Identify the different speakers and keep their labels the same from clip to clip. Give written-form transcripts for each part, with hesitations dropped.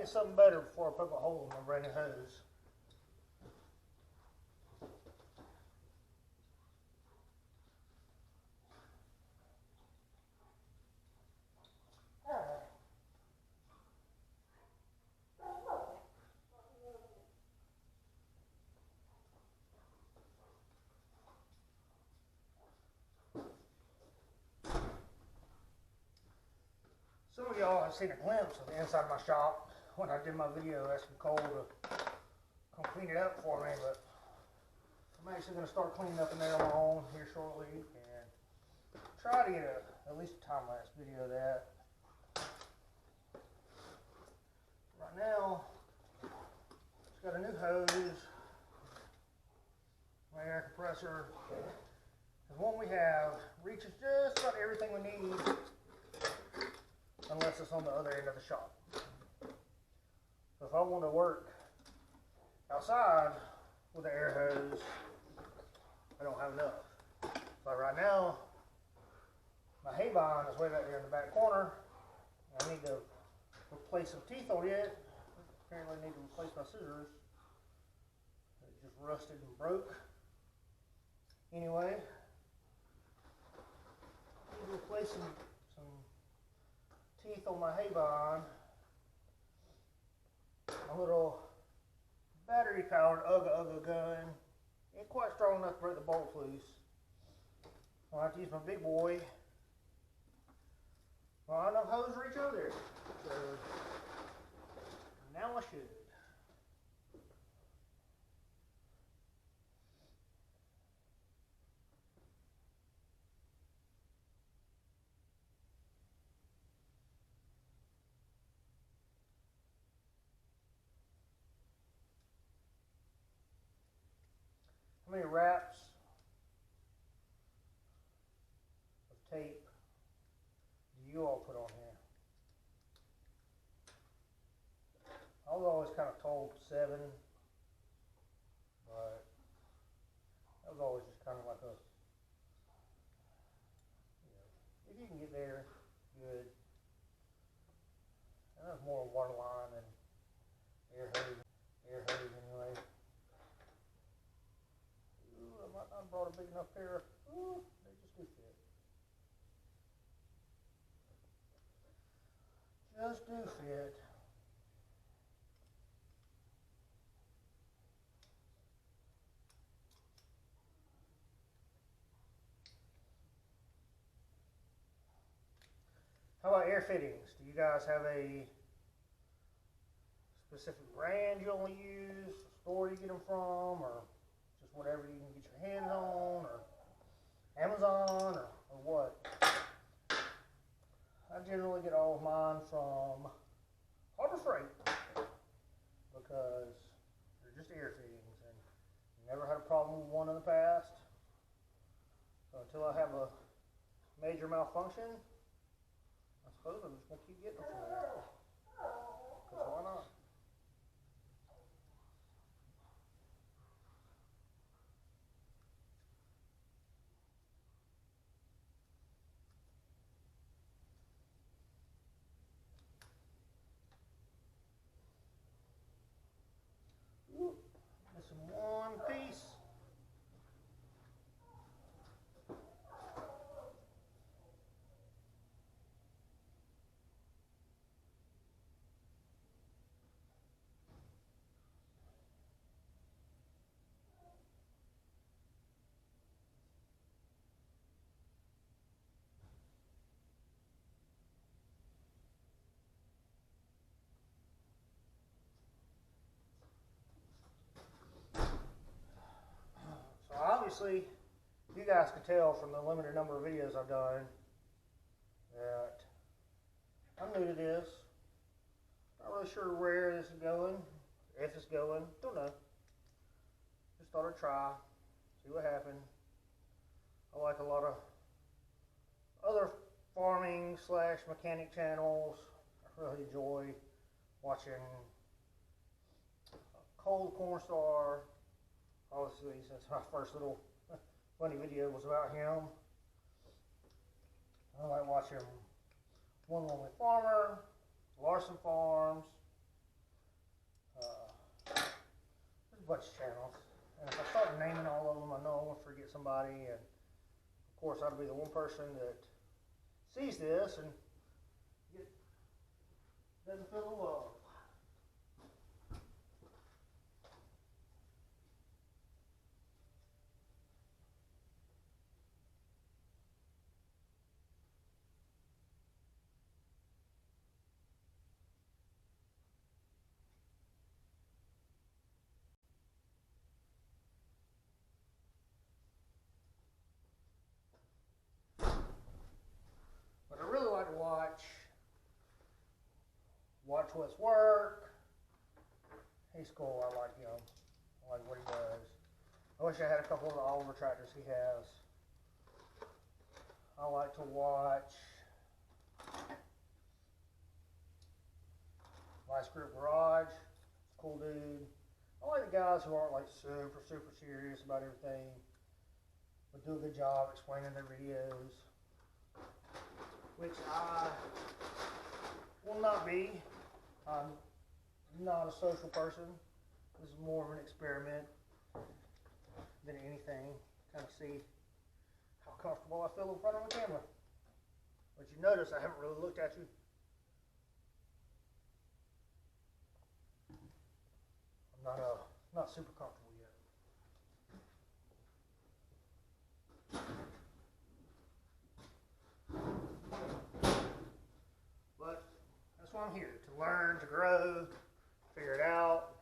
Speaker 1: something better before I poke a hole in my brand new hose. Some of y'all have seen a glimpse of the inside of my shop when I did my video asking Cole to come clean it up for me, but I'm actually going to start cleaning up in there on my own here shortly and try to get at least a time-lapse video of that. Right now, it's got a new hose, my air compressor. The one we have reaches just about everything we need, unless it's on the other end of the shop. So if I want to work outside with the air hose, I don't have enough. So right now, my hay vine is way back there in the back corner. I need to replace some teeth on it. Apparently I need to replace my scissors. It just rusted and broke. Anyway, I need to replace some teeth on my hay vine. My little battery powered Ugga gun ain't quite strong enough to break the bolts loose. I'll have to use my big boy. Well, I know hose reach over there, so now I should. How many wraps of tape do you all put on here? I was always kind of told 7, but that was always just kind of like a, if you can get there, good. And that's more water line than air hose anyway. Ooh, I might not have brought a big enough pair. Ooh, they just do fit. Just do fit. How about air fittings? Do you guys have a specific brand you only use, store you get them from, or just whatever you can get your hands on, or Amazon, or what? I generally get all of mine from Harbor Freight because they're just air fittings, and never had a problem with one in the past. So until I have a major malfunction, I suppose I'm just going to keep getting them from there. Because why not? Ooh, missing one piece. Obviously, you guys can tell from the limited number of videos I've done that I'm new to this. Not really sure where this is going, if it's going, don't know. Just thought I'd try, see what happened. I like a lot of other farming slash mechanic channels. I really enjoy watching Cole Cornstar. Obviously, since my first little funny video was about him. I like watching One Lonely Farmer, Larson Farms, bunch of channels. And if I start naming all of them, I know I'm going to forget somebody. And of course, I'll be the one person that sees this and doesn't feel the love. But I really like to watch What's Work. He's cool. I like him. I like what he does. I wish I had a couple of the Oliver tractors he has. I like to watch Vice Grip Garage. Cool dude. I like the guys who aren't like super serious about everything, but do a good job explaining their videos, which I will not be. I'm not a social person. This is more of an experiment than anything. Kind of see how comfortable I feel in front of a camera. But you notice I haven't really looked at you. I'm not super comfortable yet. But that's why I'm here, to learn, to grow, figure it out.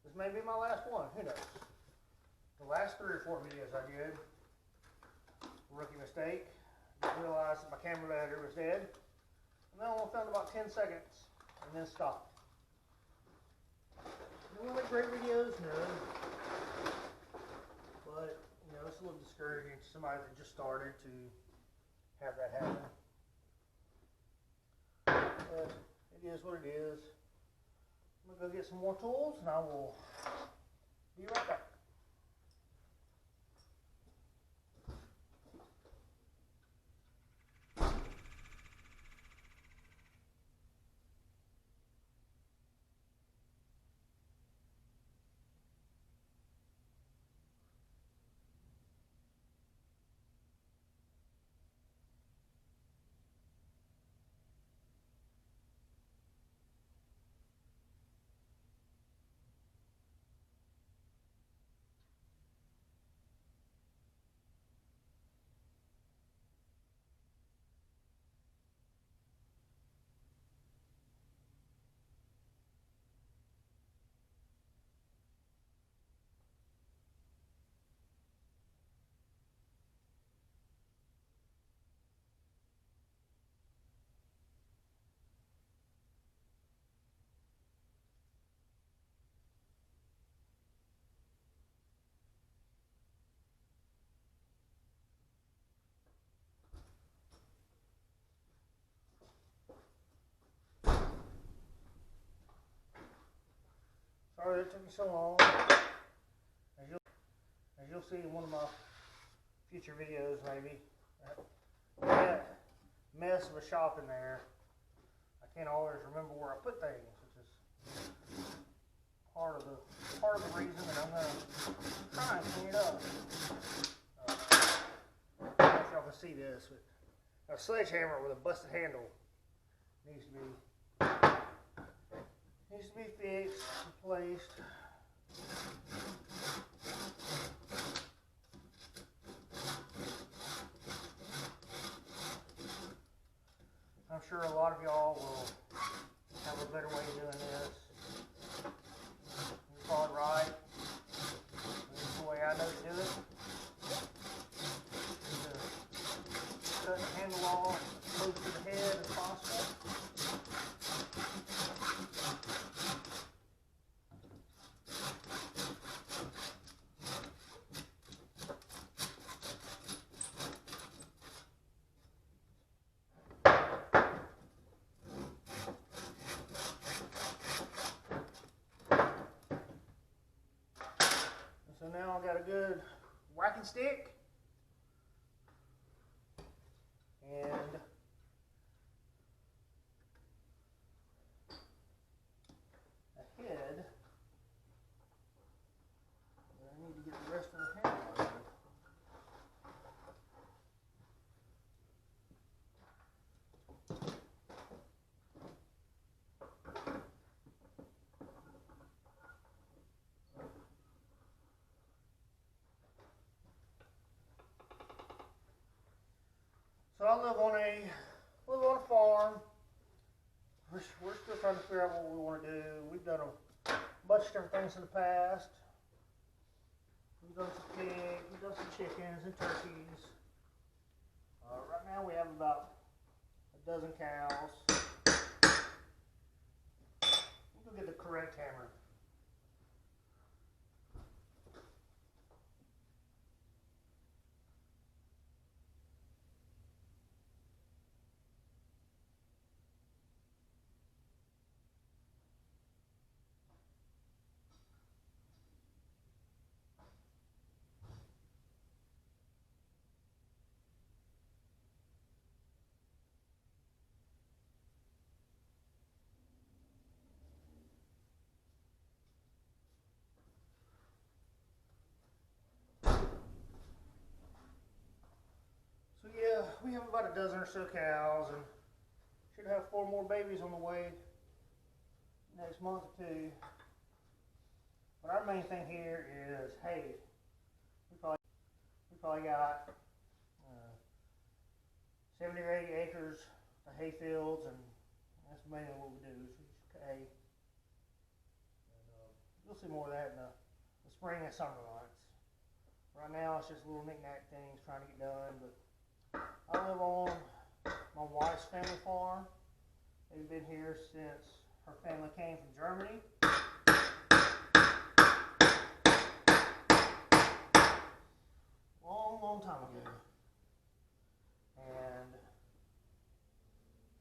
Speaker 1: This may be my last one, who knows? The last 3 or 4 videos I did, rookie mistake, didn't realize that my camera battery was dead, and then I only filmed about 10 seconds, and then stopped. Do I make great videos? No. But, you know, it's a little discouraging to somebody that just started to have that happen. But it is what it is. I'm going to go get some more tools, and I will be right back. Sorry it took me so long. As you'll see in one of my future videos, maybe, that mess of a shop in there, I can't always remember where I put things, which is part of the reason that I'm gonna try and clean it up. I don't know if y'all can see this, but a sledgehammer with a busted handle needs to be fixed, replaced. I'm sure a lot of y'all will have a better way of doing this. You call it right. This is the way I know to do it. Just cut the handle off as close to the head as possible. So now I've got a good whacking stick and a head So I live on a farm. We're still trying to figure out what we want to do. We've done a bunch of different things in the past. We've done some pigs, we've done some chickens and turkeys. Right now we have about a dozen cows. We'll go get the correct hammer. So yeah, we have about a dozen or so cows and should have 4 more babies on the way next month or 2. But our main thing here is hay. We probably got 70 or 80 acres of hay fields, and that's mainly what we do. Is we just cut hay. And, you'll see more of that in the spring and summer months. Right now it's just little knick-knack things trying to get done, but I live on my wife's family farm. They've been here since her family came from Germany. Long time ago. And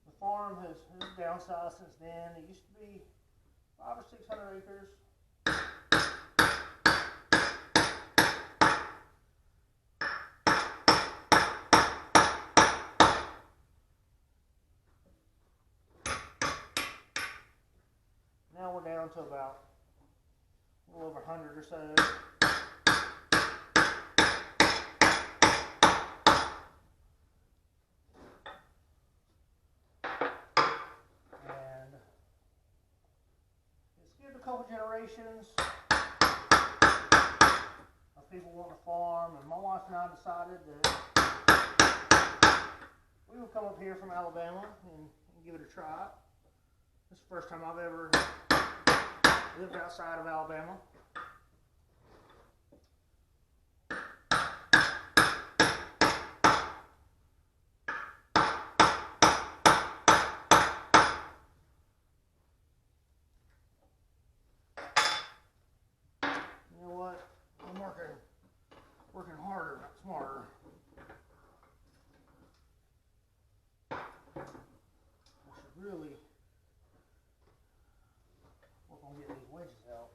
Speaker 1: the farm has downsized since then. It used to be 500 or 600 acres. Now we're down to about a little over 100 or so. And it's given a couple generations of people wanting to farm, and my wife and I decided that we would come up here from Alabama and give it a try. This is the first time I've ever lived outside of Alabama. You know what? I'm working harder, not smarter. I should really work on getting these wedges out.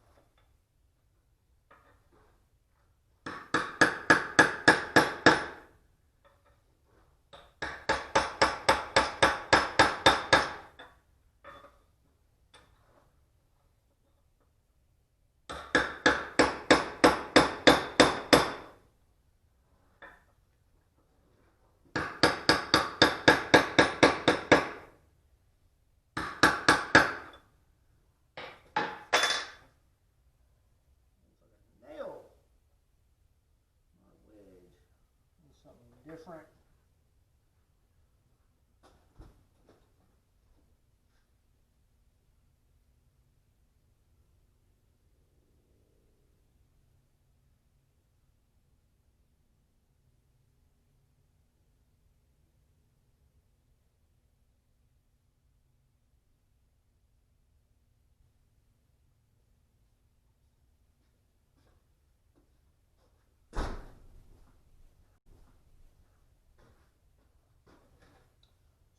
Speaker 1: Different.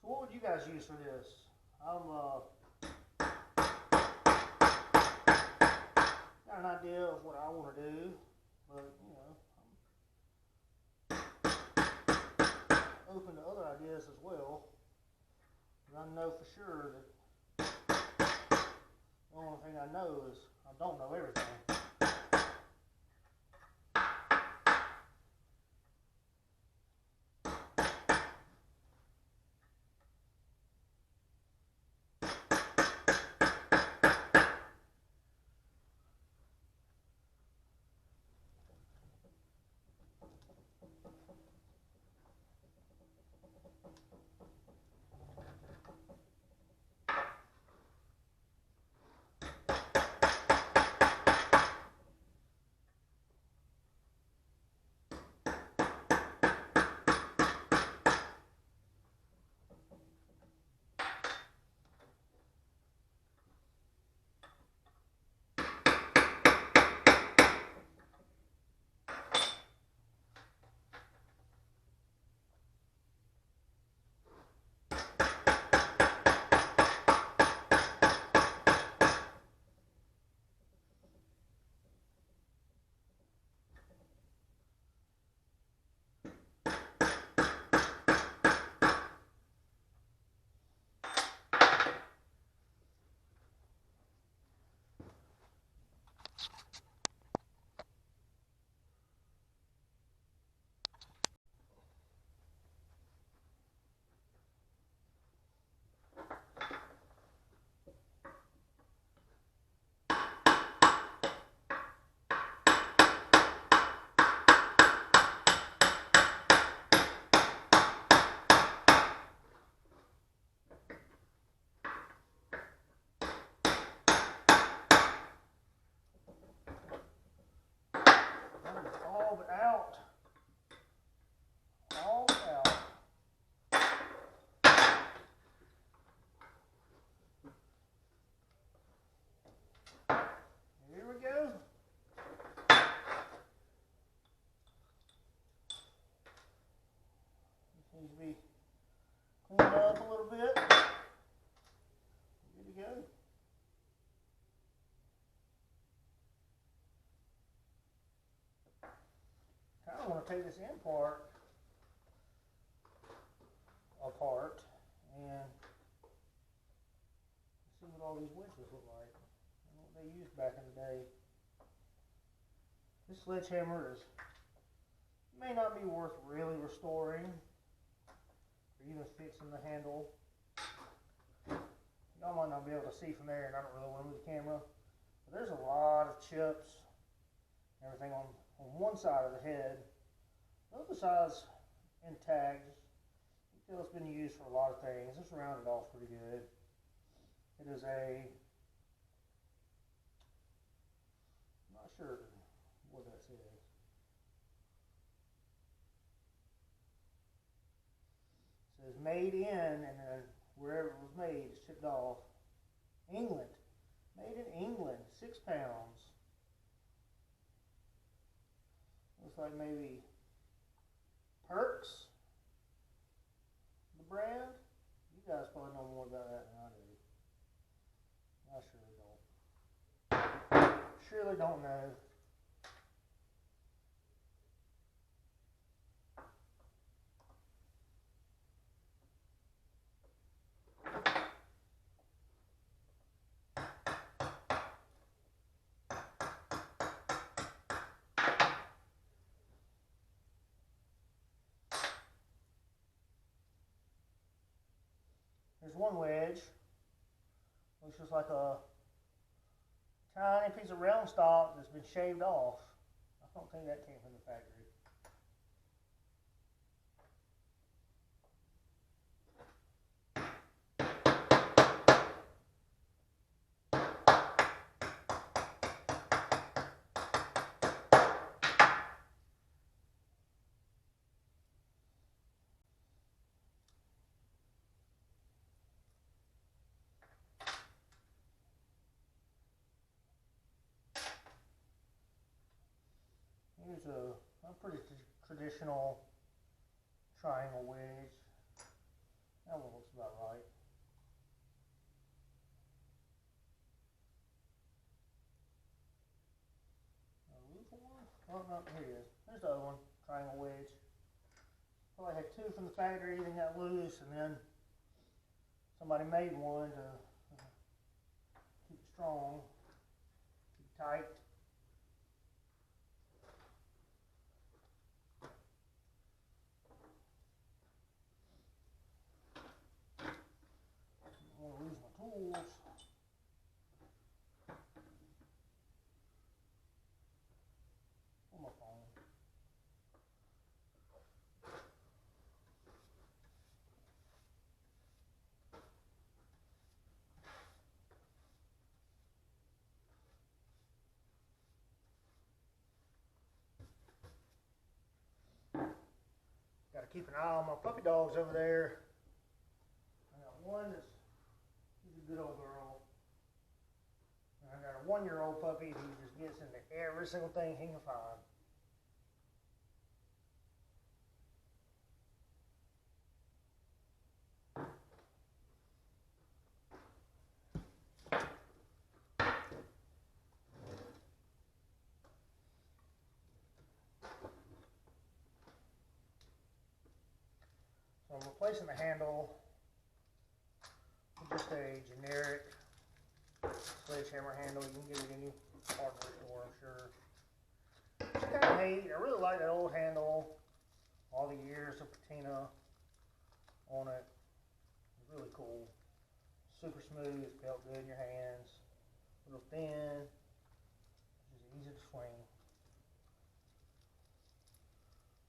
Speaker 1: What would you guys use for this? Got an idea of what I want to do, but I'm open to other ideas as well. And I know for sure that the only thing I know is I don't know everything. Here we go. This needs to be cleaned up a little bit. Good to go. Kind of want to take this end part apart and see what all these winches look like and what they used back in the day. This sledgehammer may not be worth really restoring or even fixing the handle. Y'all might not be able to see from there, and I don't really want to move the camera, but there's a lot of chips and everything on one side of the head. The other side's intact. You feel it's been used for a lot of things. It's rounded off pretty good. It is I'm not sure what that says. It says made in, and then wherever it was made, it's chipped off. England. Made in England. 6 pounds. Looks like maybe Perks, the brand. You guys probably know more about that than I do. I surely don't know. There's one wedge. Looks just like a tiny piece of round stock that's been shaved off. I don't think that came from the factory. Here's a pretty traditional triangle wedge. That one looks about right. Oh, no, here it is. There's the other one, triangle wedge. Probably had 2 from the factory, then got loose, and then somebody made one to keep it strong, keep it tight. I don't want to lose my tools. On my phone. Got to keep an eye on my puppy dogs over there. I got one she's a good old girl. And I got a 1-year-old puppy who just gets into every single thing he can find. So I'm replacing the handle with just a generic sledgehammer handle. You can get it in any hardware store, I'm sure. It's kind of neat. I really like that old handle. All the years of patina on it. It's really cool. Super smooth. It felt good in your hands. A little thin. Just easy to swing.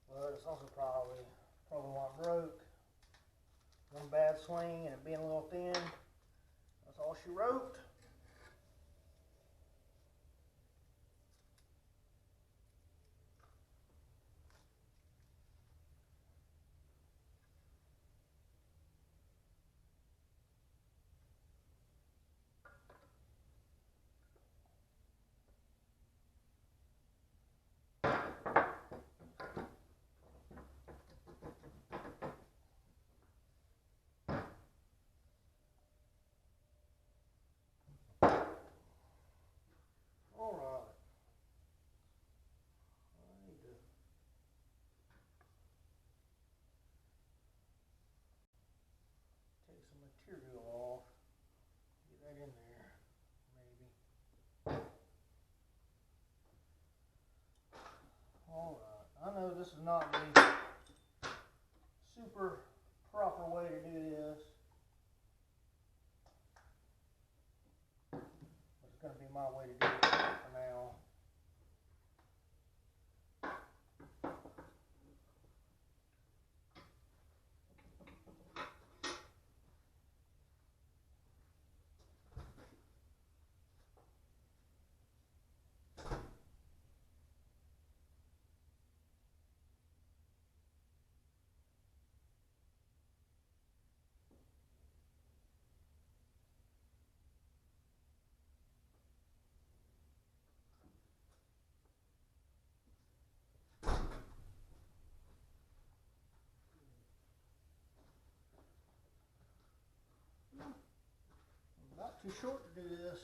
Speaker 1: But it's also probably why it broke. One bad swing and it being a little thin. That's all she wrote. this is not the super proper way to do this. It's going to be my way to do it for now. Not too short to do this.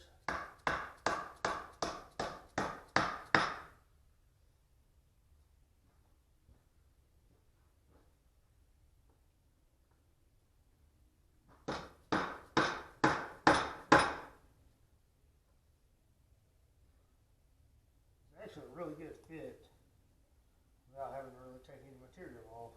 Speaker 1: It's actually a really good fit without having to really take any material off.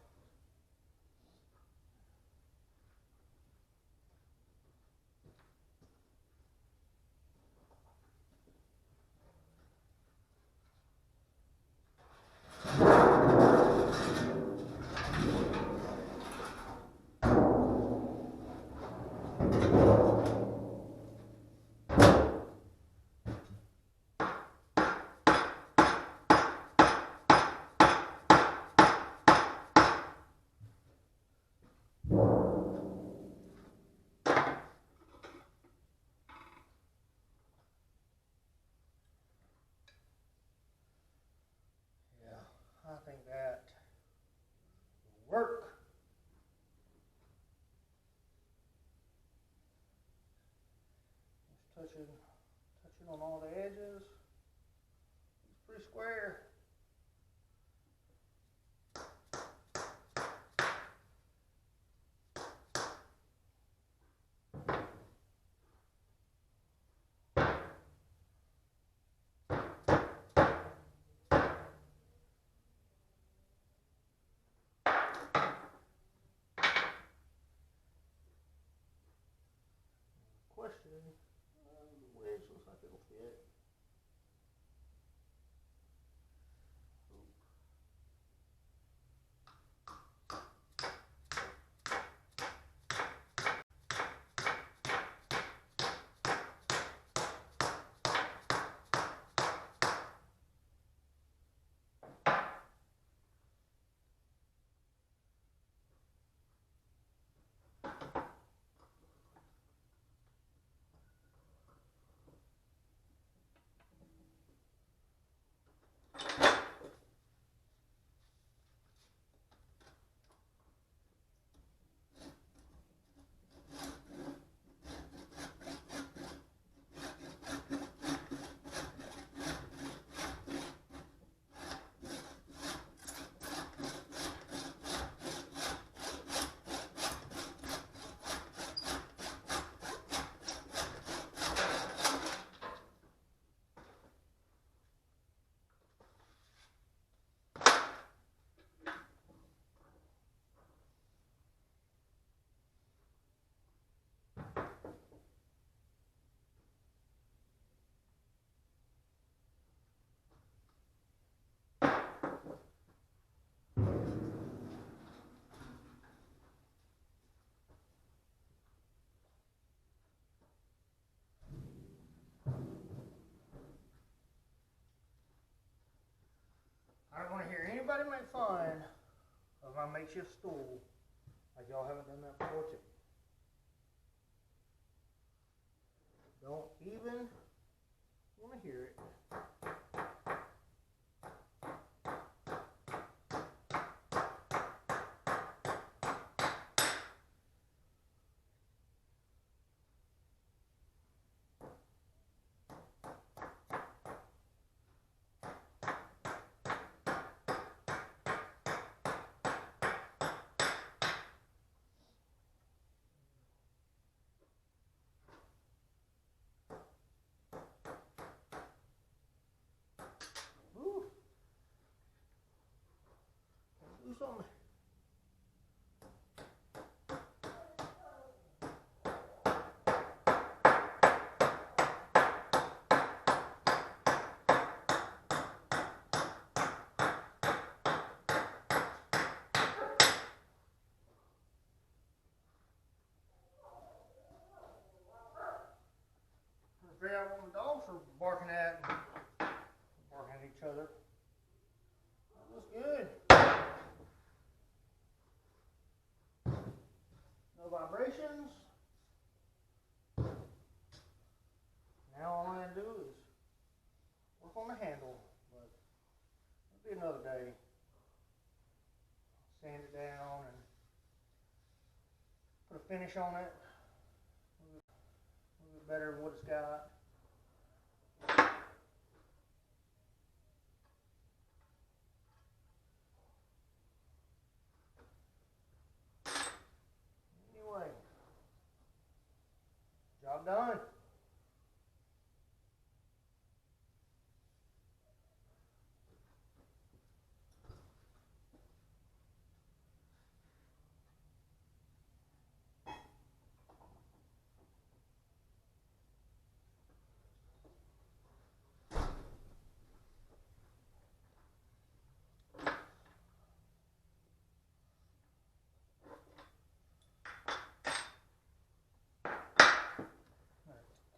Speaker 1: I think that will work. Just touching on all the edges. It's pretty square. Question, the wedge looks like it'll fit. I don't want to hear anybody make fun of my makeshift stool. Like y'all haven't done that before too. Don't even want to hear it. something. Figure out what the dogs are barking at each other. That looks good. No vibrations. Now all I gotta do is work on the handle, but it'll be another day. Sand it down and put a finish on it. A little bit better than what it's got. Anyway, job done.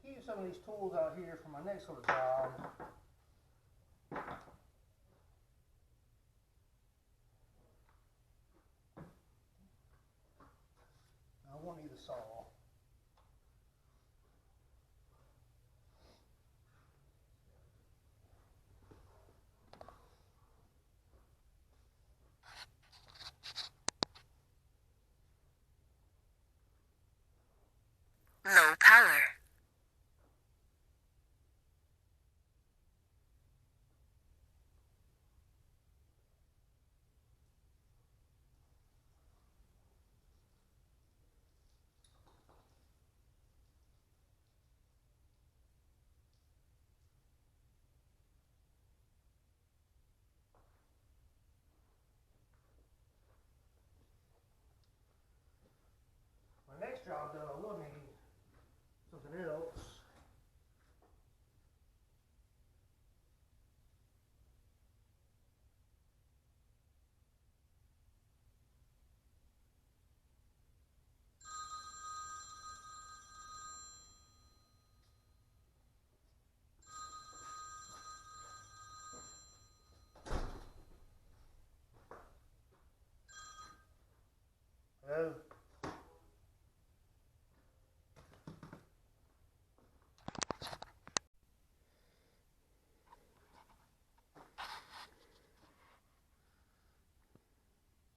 Speaker 1: Keep some of these tools out here for my next little job. I won't need a saw.